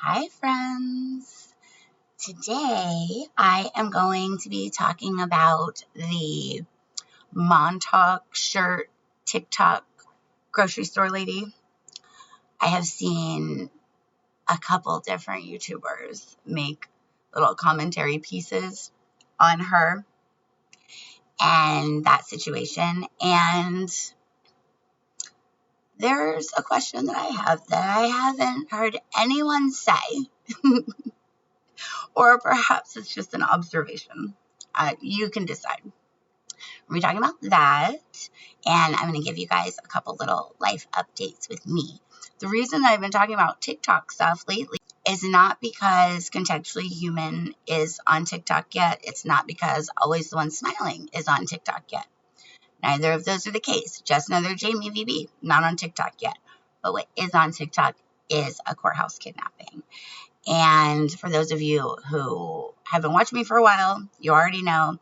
Hi friends! Today I am going to be talking about the Montauk shirt TikTok grocery store lady. I have seen a couple different YouTubers make little commentary pieces on her and that situation, and there's a question that I have that I haven't heard anyone say. Or perhaps it's just an observation. You can decide. We're talking about that, and I'm going to give you guys a couple little life updates with me. The reason that I've been talking about TikTok stuff lately is not because Contextually Human is on TikTok yet. It's not because Always the One Smiling is on TikTok yet. Neither of those are the case. Just another Jamie VB, not on TikTok yet. But what is on TikTok is a courthouse kidnapping. And for those of you who have been watching me for a while, you already know.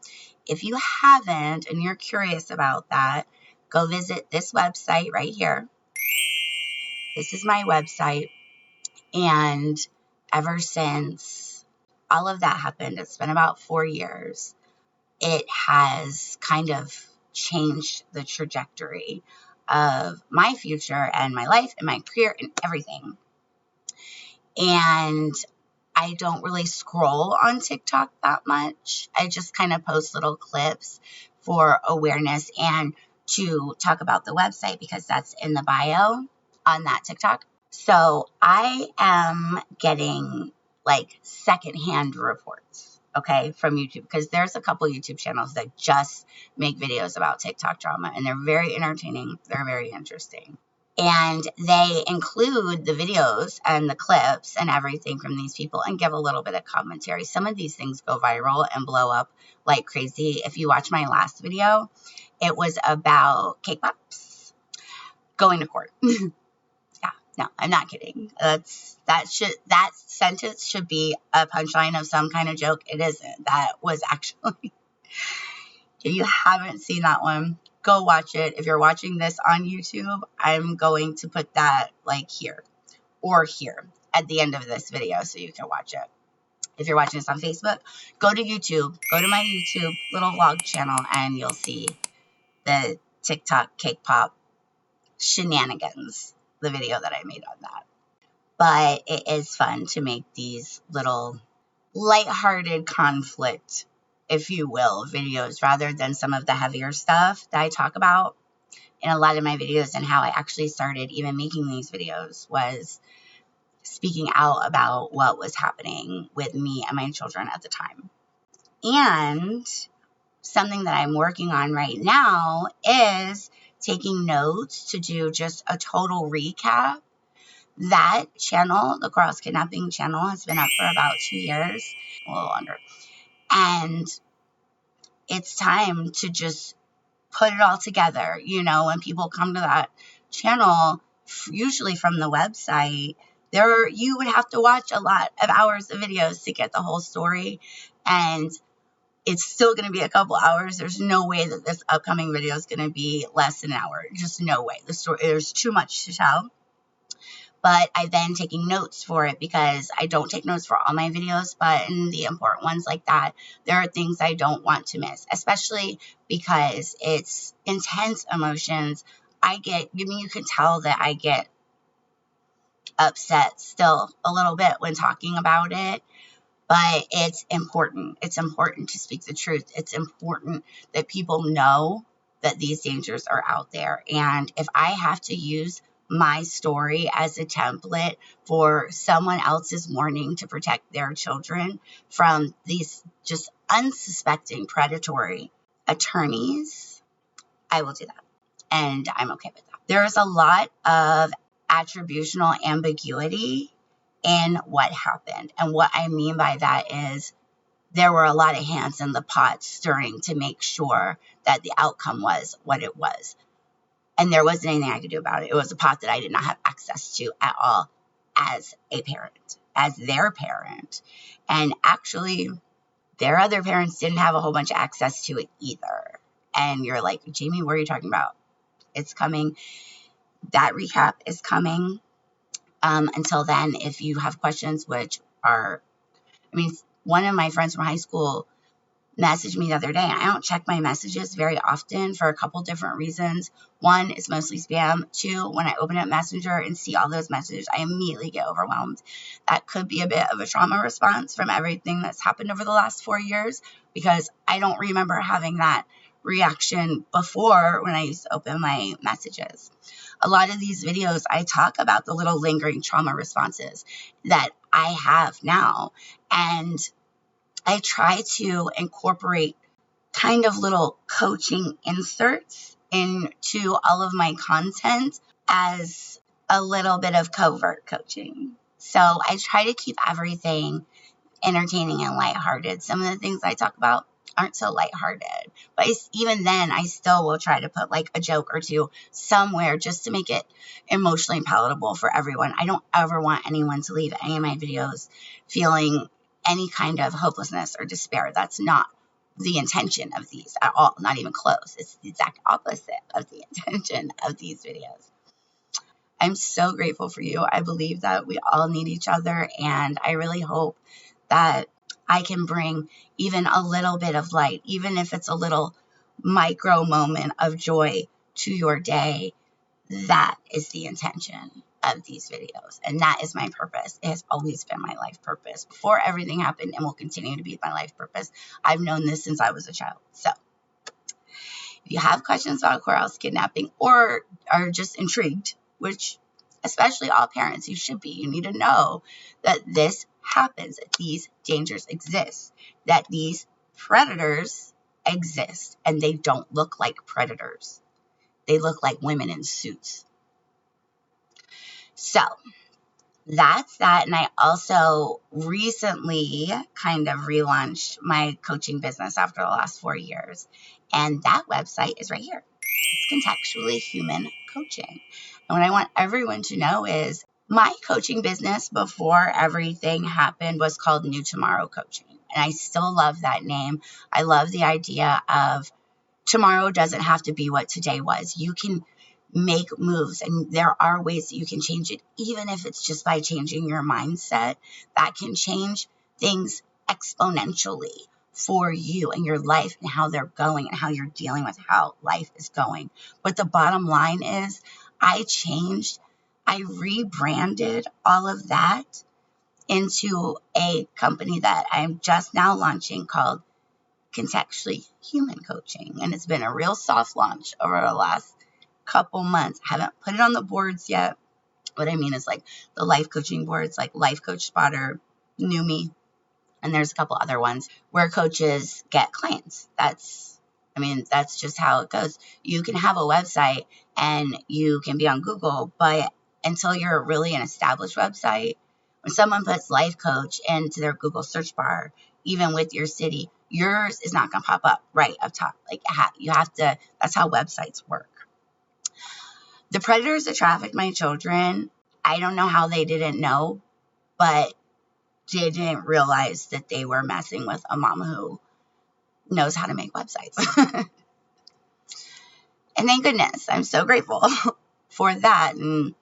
If you haven't and you're curious about that, go visit this website right here. This is my website. And ever since all of that happened, it's been about 4 years, it has kind of changed the trajectory of my future and my life and my career and everything. And I don't really scroll on TikTok that much. I just kind of post little clips for awareness and to talk about the website because that's in the bio on that TikTok. So I am getting like secondhand reports, okay, from YouTube, because there's a couple YouTube channels that just make videos about TikTok drama, and they're very entertaining. They're very interesting. And they include the videos and the clips and everything from these people and give a little bit of commentary. Some of these things go viral and blow up like crazy. If you watch my last video, it was about cake pops going to court. Yeah, no, I'm not kidding. That sentence should be a punchline of some kind of joke. It isn't. That was actually, if you haven't seen that one, go watch it. If you're watching this on YouTube, I'm going to put that like here or here at the end of this video so you can watch it. If you're watching this on Facebook, go to YouTube, go to my YouTube little vlog channel, and you'll see the TikTok cake pop shenanigans, the video that I made on that. But it is fun to make these little lighthearted conflict, if you will, videos rather than some of the heavier stuff that I talk about in a lot of my videos. And how I actually started even making these videos was speaking out about what was happening with me and my children at the time. And something that I'm working on right now is taking notes to do just a total recap. That channel, the Courthouse Kidnapping channel, has been up for about 2 years, a little longer. And it's time to just put it all together. You know, when people come to that channel, usually from the website, you would have to watch a lot of hours of videos to get the whole story. And it's still going to be a couple hours. There's no way that this upcoming video is going to be less than an hour. Just no way. The story, there's too much to tell. But I've been taking notes for it because I don't take notes for all my videos, but in the important ones like that, there are things I don't want to miss, especially because it's intense emotions. You can tell that I get upset still a little bit when talking about it, but it's important. It's important to speak the truth. It's important that people know that these dangers are out there. And if I have to use my story as a template for someone else's mourning to protect their children from these just unsuspecting predatory attorneys, I will do that. And I'm okay with that. There's a lot of attributional ambiguity in what happened. And what I mean by that is there were a lot of hands in the pot stirring to make sure that the outcome was what it was. And there wasn't anything I could do about it. It was a pot that I did not have access to at all as a parent, as their parent. And actually, their other parents didn't have a whole bunch of access to it either. And you're like, Jamie, what are you talking about? It's coming. That recap is coming. Until then, if you have questions, which are, I mean, one of my friends from high school messaged me the other day. I don't check my messages very often for a couple different reasons. One, it's mostly spam. Two, when I open up Messenger and see all those messages, I immediately get overwhelmed. That could be a bit of a trauma response from everything that's happened over the last 4 years, because I don't remember having that reaction before when I used to open my messages. A lot of these videos, I talk about the little lingering trauma responses that I have now. And I try to incorporate kind of little coaching inserts into all of my content as a little bit of covert coaching. So I try to keep everything entertaining and lighthearted. Some of the things I talk about aren't so lighthearted, but even then, I still will try to put like a joke or two somewhere just to make it emotionally palatable for everyone. I don't ever want anyone to leave any of my videos feeling any kind of hopelessness or despair. That's not the intention of these at all, not even close. It's the exact opposite of the intention of these videos. I'm so grateful for you. I believe that we all need each other, and I really hope that I can bring even a little bit of light, even if it's a little micro moment of joy to your day. That is the intention of these videos, and that is my purpose. It has always been my life purpose before everything happened, and will continue to be my life purpose. I've known this since I was a child. So if you have questions about courthouse kidnapping or are just intrigued, which especially all parents, you should be, you need to know that this happens, that these dangers exist, that these predators exist, and they don't look like predators. They look like women in suits. So that's that. And I also recently kind of relaunched my coaching business after the last 4 years. And that website is right here. It's Contextually Human Coaching. And what I want everyone to know is my coaching business before everything happened was called New Tomorrow Coaching. And I still love that name. I love the idea of tomorrow doesn't have to be what today was. You can make moves, and there are ways that you can change it, even if it's just by changing your mindset. That can change things exponentially for you and your life and how they're going and how you're dealing with how life is going. But the bottom line is I rebranded all of that into a company that I'm just now launching called Contextually Human Coaching. And it's been a real soft launch over the last couple months. I haven't put it on the boards yet. What I mean is like the life coaching boards, like Life Coach Spotter, Numi, and there's a couple other ones where coaches get clients. That's just how it goes. You can have a website and you can be on Google, but until you're really an established website, when someone puts life coach into their Google search bar, even with your city, yours is not going to pop up right up top. Like you have to, that's how websites work. The predators that trafficked my children, I don't know how they didn't know, but they didn't realize that they were messing with a mom who knows how to make websites. And thank goodness, I'm so grateful for that and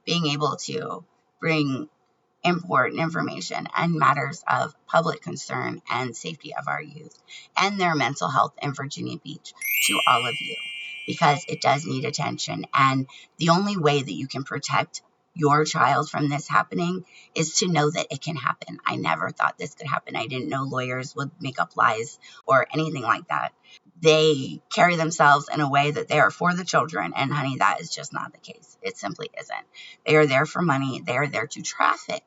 being able to bring important information and matters of public concern and safety of our youth and their mental health in Virginia Beach to all of you, because it does need attention. And the only way that you can protect your child from this happening is to know that it can happen. I never thought this could happen. I didn't know lawyers would make up lies or anything like that. They carry themselves in a way that they are for the children, and honey, that is just not the case. It simply isn't. They are there for money. They are there to traffic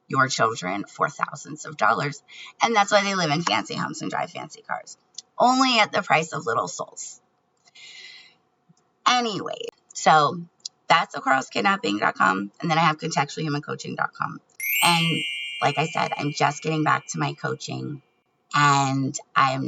your children for thousands of dollars, and that's why they live in fancy homes and drive fancy cars, only at the price of little souls. Anyway, so that's aquariuskidnapping.com, and then I have contextuallyhumancoaching.com. And like I said, I'm just getting back to my coaching, and I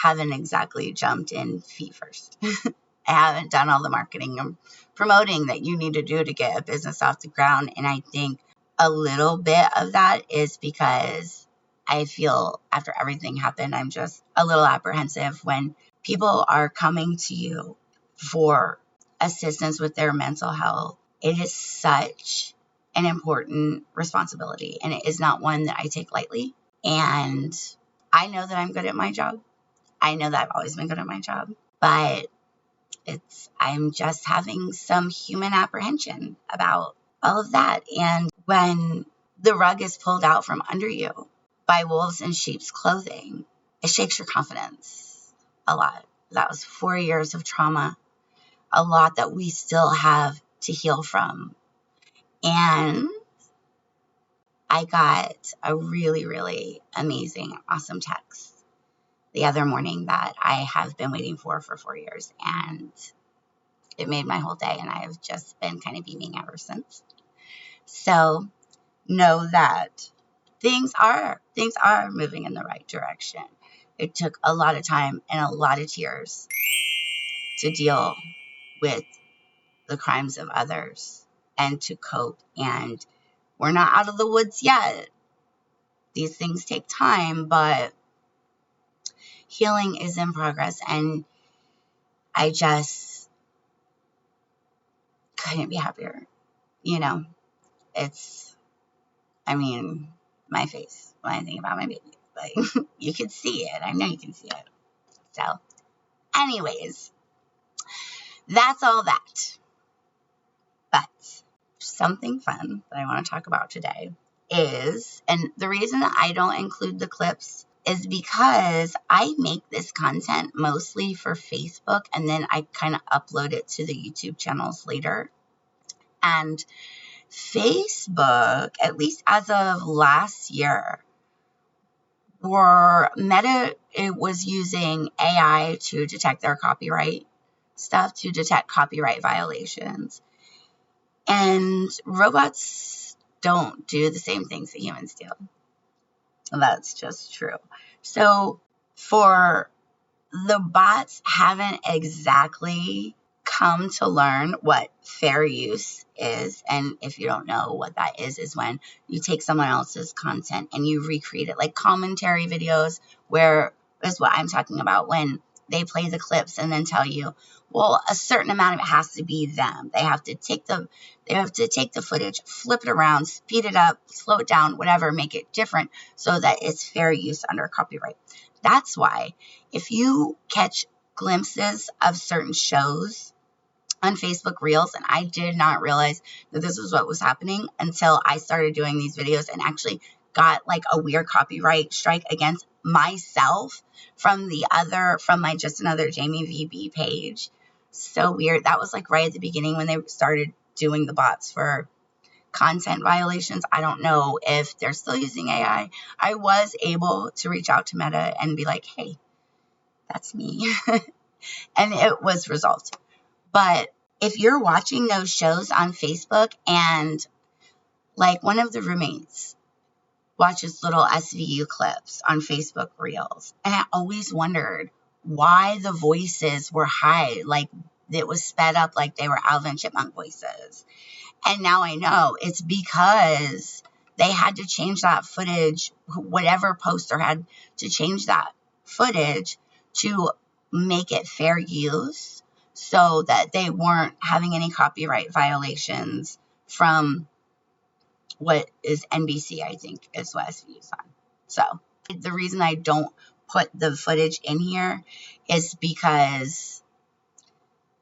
haven't exactly jumped in feet first. I haven't done all the marketing and promoting that you need to do to get a business off the ground, and I think a little bit of that is because I feel after everything happened, I'm just a little apprehensive when people are coming to you for assistance with their mental health. It is such an important responsibility, and it is not one that I take lightly. And I know that I'm good at my job. I know that I've always been good at my job, but I'm just having some human apprehension about all of that. And when the rug is pulled out from under you by wolves in sheep's clothing, it shakes your confidence a lot. That was 4 years of trauma, a lot that we still have to heal from. And I got a really, really amazing, awesome text the other morning that I have been waiting for 4 years. And it made my whole day, and I've just been kind of beaming ever since. So know that things are moving in the right direction. It took a lot of time and a lot of tears to deal with the crimes of others and to cope. And we're not out of the woods yet. These things take time, but healing is in progress, and I just couldn't be happier. You know, my face when I think about my baby. Like, you can see it. I know you can see it. So, anyways, that's all that. But something fun that I want to talk about today is, and the reason that I don't include the clips is because I make this content mostly for Facebook, and then I kind of upload it to the YouTube channels later. And Facebook, at least as of last year, it was using AI to detect their copyright stuff, to detect copyright violations. And robots don't do the same things that humans do. That's just true. So for the bots haven't exactly come to learn what fair use is. And if you don't know what that is when you take someone else's content and you recreate it, like commentary videos, where is what I'm talking about, when they play the clips and then tell you, well, a certain amount of it has to be them. They have to take the footage, flip it around, speed it up, slow it down, whatever, make it different so that it's fair use under copyright. That's why if you catch glimpses of certain shows on Facebook Reels, and I did not realize that this was what was happening until I started doing these videos and actually got like a weird copyright strike against myself from my Just Another Jamie VB page. So weird. That was like right at the beginning when they started doing the bots for content violations. I don't know if they're still using AI. I was able to reach out to Meta and be like, hey, that's me. And it was resolved. But if you're watching those shows on Facebook and like one of the roommates watches little SVU clips on Facebook Reels, and I always wondered why the voices were high, like it was sped up like they were Alvin Chipmunk voices. And now I know it's because they had to change that footage, whatever poster had to change that footage to make it fair use so that they weren't having any copyright violations from what is NBC, I think, is what SVU's on. So the reason I don't put the footage in here is because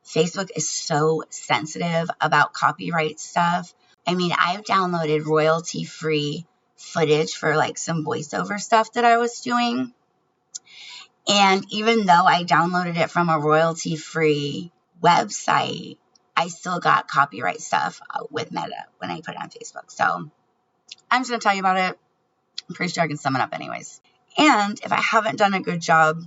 Facebook is so sensitive about copyright stuff. I mean, I've downloaded royalty-free footage for like some voiceover stuff that I was doing. And even though I downloaded it from a royalty-free website, I still got copyright stuff with Meta when I put it on Facebook. So I'm just going to tell you about it. I'm pretty sure I can sum it up anyways. And if I haven't done a good job,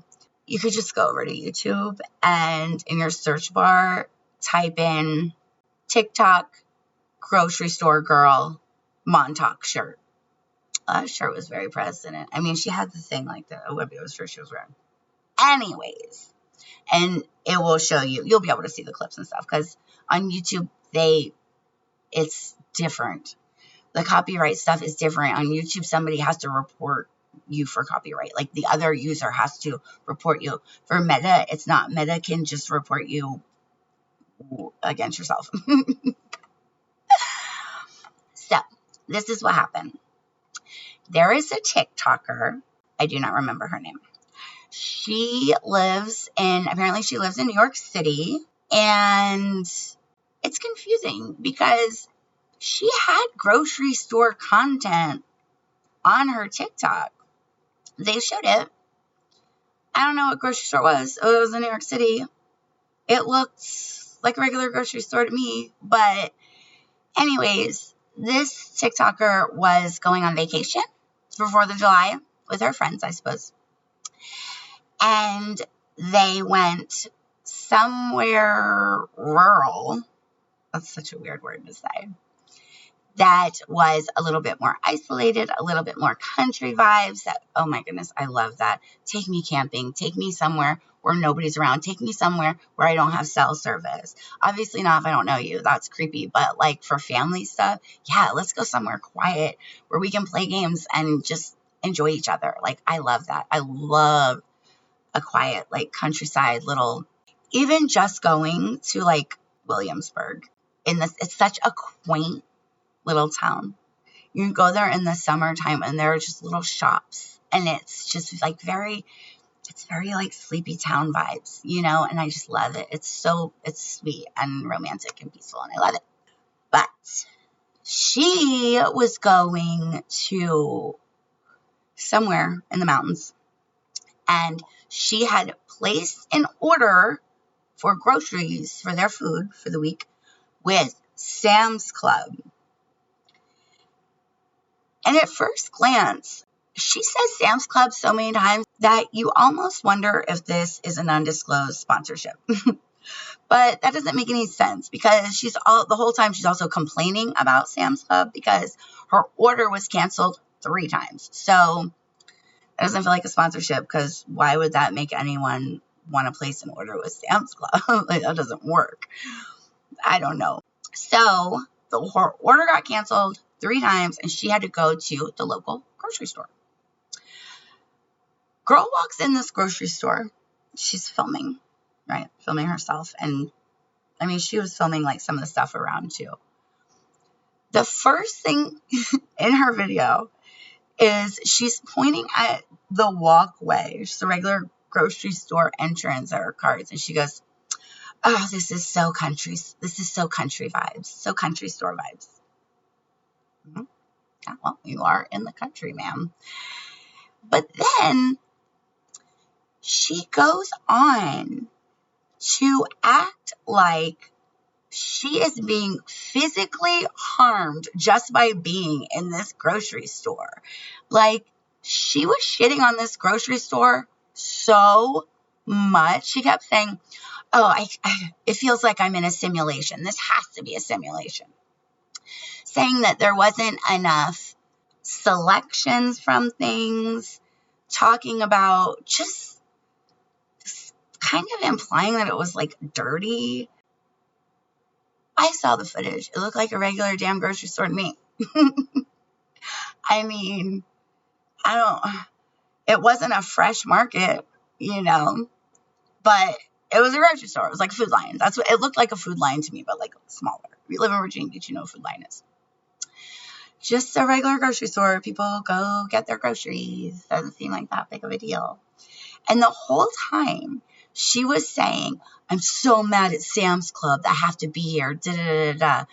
you could just go over to YouTube and in your search bar, type in TikTok grocery store girl Montauk shirt. That shirt was very present. I mean, she had the thing like that. Olivia was sure she was wearing. Anyways, and it will show you. You'll be able to see the clips and stuff because on YouTube, it's different. The copyright stuff is different. On YouTube, somebody has to report you for copyright. Like the other user has to report you. For Meta, it's not. Meta can just report you against yourself. So this is what happened. There is a TikToker. I do not remember her name. Apparently she lives in New York City, and it's confusing because she had grocery store content on her TikTok. They showed it. I don't know what grocery store it was. Oh, it was in New York City. It looked like a regular grocery store to me. But anyways, this TikToker was going on vacation for 4th of July with her friends, I suppose. And they went somewhere rural. That's such a weird word to say. That was a little bit more isolated, a little bit more country vibes. Oh my goodness, I love that. Take me camping. Take me somewhere where nobody's around. Take me somewhere where I don't have cell service. Obviously not if I don't know you. That's creepy. But like for family stuff, yeah, let's go somewhere quiet where we can play games and just enjoy each other. Like I love that. I love a quiet, like countryside little, even just going to like Williamsburg it's such a quaint little town. You can go there in the summertime and there are just little shops and it's just like it's very like sleepy town vibes, and I just love it. It's sweet and romantic and peaceful and I love it. But she was going to somewhere in the mountains and she had placed an order for groceries for their food for the week with Sam's Club. And at first glance, she says Sam's Club so many times that you almost wonder if this is an undisclosed sponsorship. But that doesn't make any sense because the whole time she's also complaining about Sam's Club because her order was canceled 3 times. So it doesn't feel like a sponsorship because why would that make anyone want to place an order with Sam's Club? Like, that doesn't work. I don't know. So her order got canceled 3 times and she had to go to the local grocery store. Girl walks in this grocery store. She's filming, right? Filming herself. And I mean, she was filming like some of the stuff around too. The first thing in her video is she's pointing at the walkway. It's the regular grocery store entrance at her carts. And she goes, oh, this is so country. This is so country vibes. So country store vibes. Mm-hmm. Yeah, well, you are in the country, ma'am. But then she goes on to act like she is being physically harmed just by being in this grocery store. Like, she was shitting on this grocery store so much. She kept saying, oh, it feels like I'm in a simulation. This has to be a simulation. Saying that there wasn't enough selections from things, talking about just kind of implying that it was like dirty. I saw the footage. It looked like a regular damn grocery store to me. I mean, it wasn't a fresh market, but it was a grocery store. It was like a Food Lion. That's what it looked like, a Food Lion to me, but like smaller. If you live in Virginia Beach, you know what Food Lion is. Just a regular grocery store. People go get their groceries. Doesn't seem like that big of a deal. And the whole time she was saying, I'm so mad at Sam's Club that I have to be here. Da, da, da, da.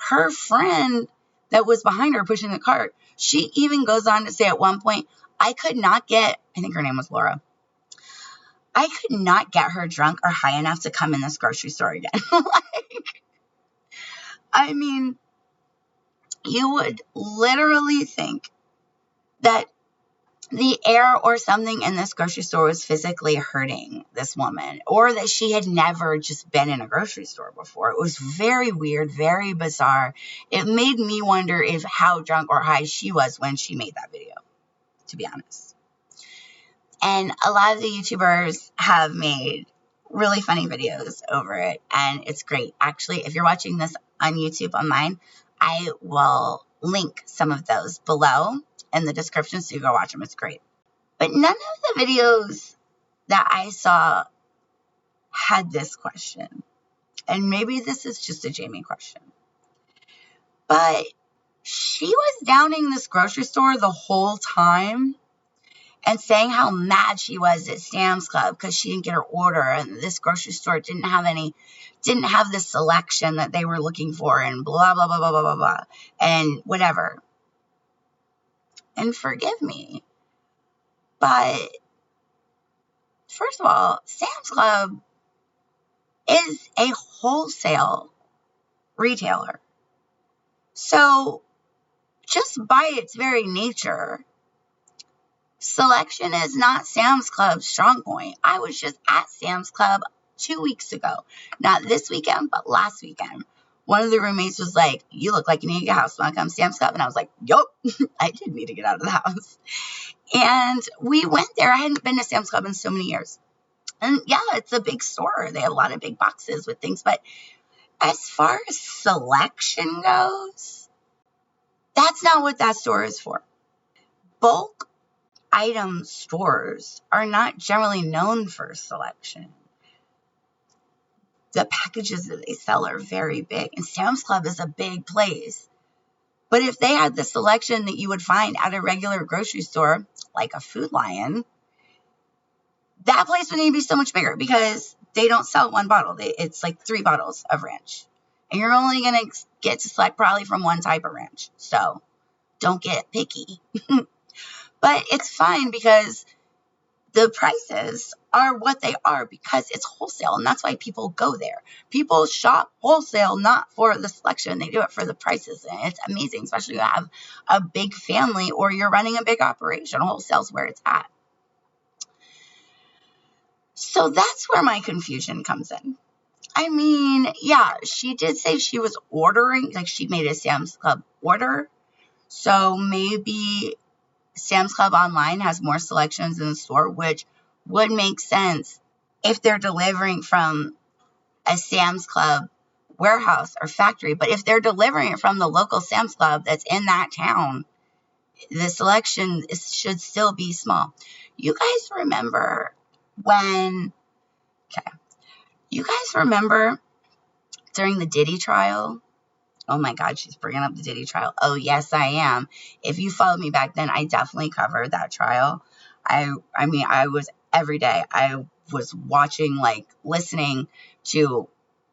Her friend that was behind her pushing the cart, she even goes on to say at one point, I think her name was Laura. I could not get her drunk or high enough to come in this grocery store again. I mean, you would literally think that the air or something in this grocery store was physically hurting this woman, or that she had never just been in a grocery store before. It was very weird, very bizarre. It made me wonder how drunk or high she was when she made that video, to be honest. And a lot of the YouTubers have made really funny videos over it, and it's great. Actually, if you're watching this on YouTube on mine, I will link some of those below in the description so you go watch them. It's great. But none of the videos that I saw had this question. And maybe this is just a Jamie question. But She was downing this grocery store the whole time and saying how mad she was at Sam's Club because she didn't get her order and this grocery store didn't have the selection that they were looking for and blah, blah, blah, blah, blah, blah, blah, and whatever. And forgive me, but first of all, Sam's Club is a wholesale retailer. So just by its very nature, selection is not Sam's Club's strong point. I was just at Sam's Club 2 weeks ago. Not this weekend, but last weekend. One of the roommates was like, you look like you need to get a house. Want to come to Sam's Club? And I was like, yup, I did need to get out of the house. And we went there. I hadn't been to Sam's Club in so many years. And yeah, it's a big store. They have a lot of big boxes with things. But as far as selection goes, that's not what that store is for. Bulk item stores are not generally known for selection. The packages that they sell are very big, and Sam's Club is a big place. But if they had the selection that you would find at a regular grocery store, like a Food Lion, that place would need to be so much bigger because they don't sell one bottle. It's like 3 bottles of ranch. And you're only going to get to select probably from one type of ranch. So don't get picky. But it's fine because the prices are what they are because it's wholesale. And that's why people go there. People shop wholesale, not for the selection. They do it for the prices. And it's amazing, especially if you have a big family or you're running a big operation. Wholesale's where it's at. So that's where my confusion comes in. I mean, yeah, she did say she was ordering, like she made a Sam's Club order. So maybe Sam's Club online has more selections in the store, which would make sense if they're delivering from a Sam's Club warehouse or factory. But if they're delivering it from the local Sam's Club that's in that town, the selection should still be small. You guys remember during the Diddy trial? Oh my God, she's bringing up the Diddy trial. Oh, yes, I am. If you followed me back then, I definitely covered that trial. I mean, I was every day. I was watching, like, listening to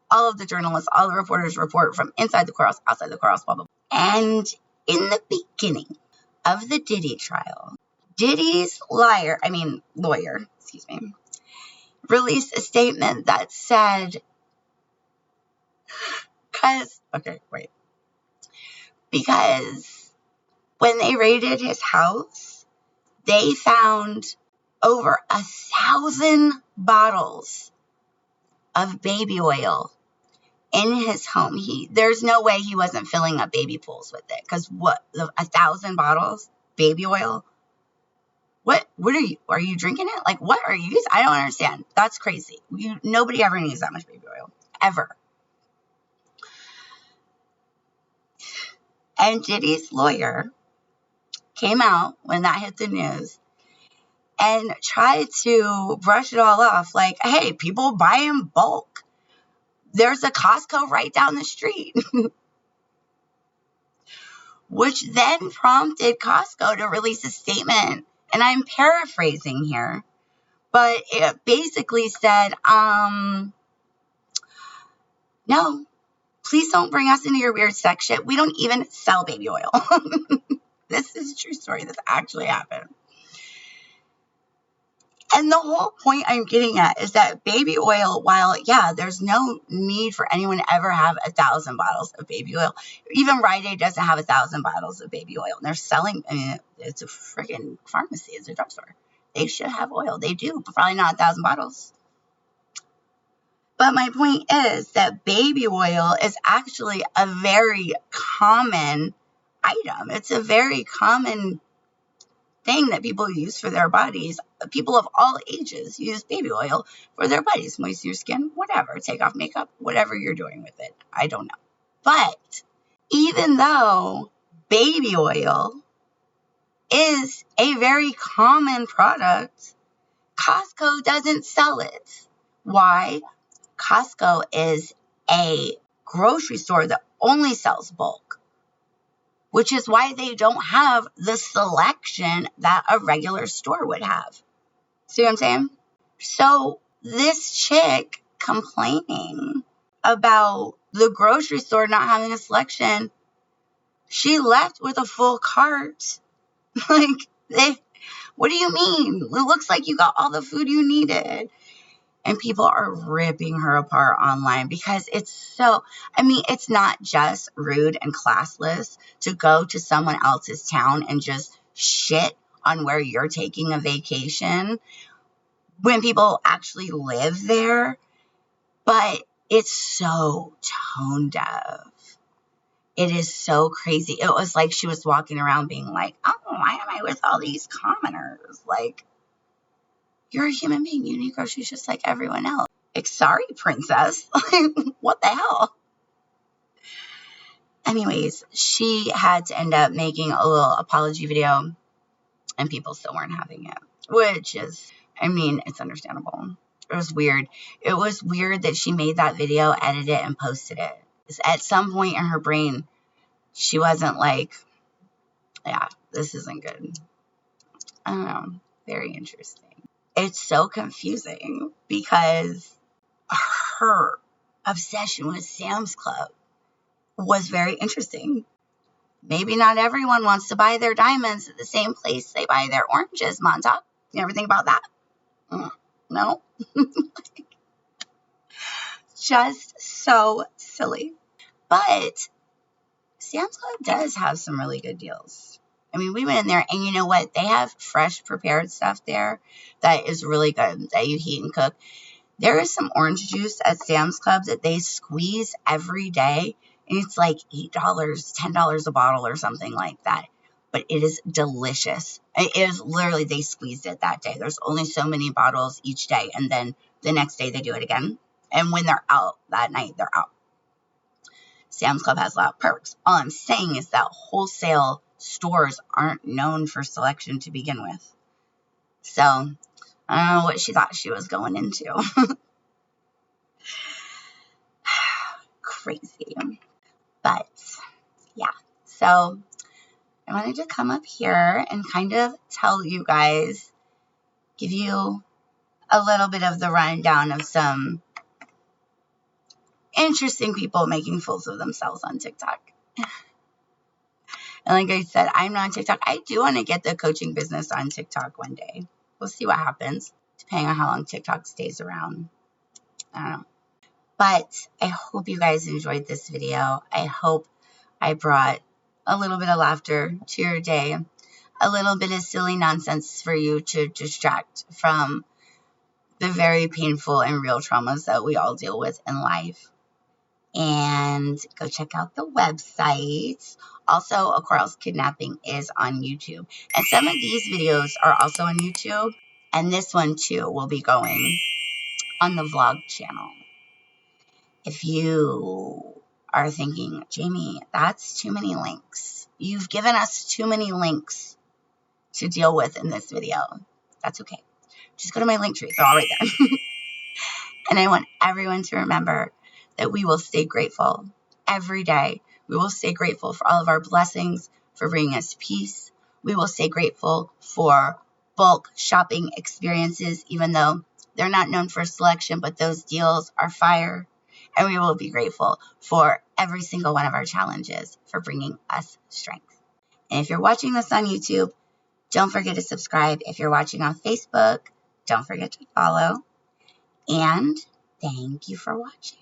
all of the journalists, all the reporters report from inside the courthouse, outside the courthouse, blah, blah, blah. And in the beginning of the Diddy trial, Diddy's lawyer, released a statement that said, because when they raided his house, they found over 1,000 bottles of baby oil in his home. There's no way he wasn't filling up baby pools with it. Because 1,000 bottles? Baby oil? What are you drinking it? Like, what are you using? I don't understand. That's crazy. Nobody ever needs that much baby oil. Ever. And Diddy's lawyer came out when that hit the news and tried to brush it all off. Like, hey, people buy in bulk. There's a Costco right down the street. Which then prompted Costco to release a statement. And I'm paraphrasing here. But it basically said, no, please don't bring us into your weird sex shit. We don't even sell baby oil. This is a true story. This actually happened. And the whole point I'm getting at is that baby oil, while, yeah, there's no need for anyone to ever have 1,000 bottles of baby oil. Even Rite Aid doesn't have 1,000 bottles of baby oil. And they're selling, it's a freaking pharmacy. It's a drugstore. They should have oil. They do, but probably not 1,000 bottles. But my point is that baby oil is actually a very common item. It's a very common thing that people use for their bodies. People of all ages use baby oil for their bodies. Moisten your skin, whatever. Take off makeup, whatever you're doing with it. I don't know. But even though baby oil is a very common product, Costco doesn't sell it. Why? Costco is a grocery store that only sells bulk. which is why they don't have the selection that a regular store would have. See what I'm saying? So this chick complaining about the grocery store not having a selection, she left with a full cart. Like, what do you mean? It looks like you got all the food you needed. And people are ripping her apart online because it's so, I mean, it's not just rude and classless to go to someone else's town and just shit on where you're taking a vacation when people actually live there, but it's so tone deaf. It is so crazy. It was like she was walking around being like, oh, why am I with all these commoners? Like, you're a human being. You need groceries just like everyone else. Like, sorry, princess. What the hell? Anyways, she had to end up making a little apology video, and people still weren't having it, which is, I mean, it's understandable. It was weird. It was weird that she made that video, edited it, and posted it. At some point in her brain, she wasn't like, yeah, this isn't good. I don't know. Very interesting. It's so confusing because her obsession with Sam's Club was very interesting. Maybe not everyone wants to buy their diamonds at the same place they buy their oranges, Montauk. You ever think about that? No? Just so silly. But Sam's Club does have some really good deals. I mean, we went in there, and you know what? They have fresh prepared stuff there that is really good, that you heat and cook. There is some orange juice at Sam's Club that they squeeze every day, and it's like $8, $10 a bottle or something like that. But it is delicious. It is literally, they squeezed it that day. There's only so many bottles each day, and then the next day they do it again. And when they're out that night, they're out. Sam's Club has a lot of perks. All I'm saying is that wholesale stores aren't known for selection to begin with. So, I don't know what she thought she was going into. Crazy. But, yeah. So, I wanted to come up here and kind of tell you guys, give you a little bit of the rundown of some interesting people making fools of themselves on TikTok. And like I said, I'm not on TikTok. I do want to get the coaching business on TikTok one day. We'll see what happens, depending on how long TikTok stays around. I don't know. But I hope you guys enjoyed this video. I hope I brought a little bit of laughter to your day, a little bit of silly nonsense for you to distract from the very painful and real traumas that we all deal with in life. And go check out the website. Also, A Coral's Kidnapping is on YouTube. And some of these videos are also on YouTube. And this one, too, will be going on the vlog channel. If you are thinking, Jamie, that's too many links. You've given us too many links to deal with in this video. That's okay. Just go to my link tree. They're all right there. And I want everyone to remember that we will stay grateful every day. We will stay grateful for all of our blessings, for bringing us peace. We will stay grateful for bulk shopping experiences, even though they're not known for selection, but those deals are fire. And we will be grateful for every single one of our challenges for bringing us strength. And if you're watching this on YouTube, don't forget to subscribe. If you're watching on Facebook, don't forget to follow. And thank you for watching.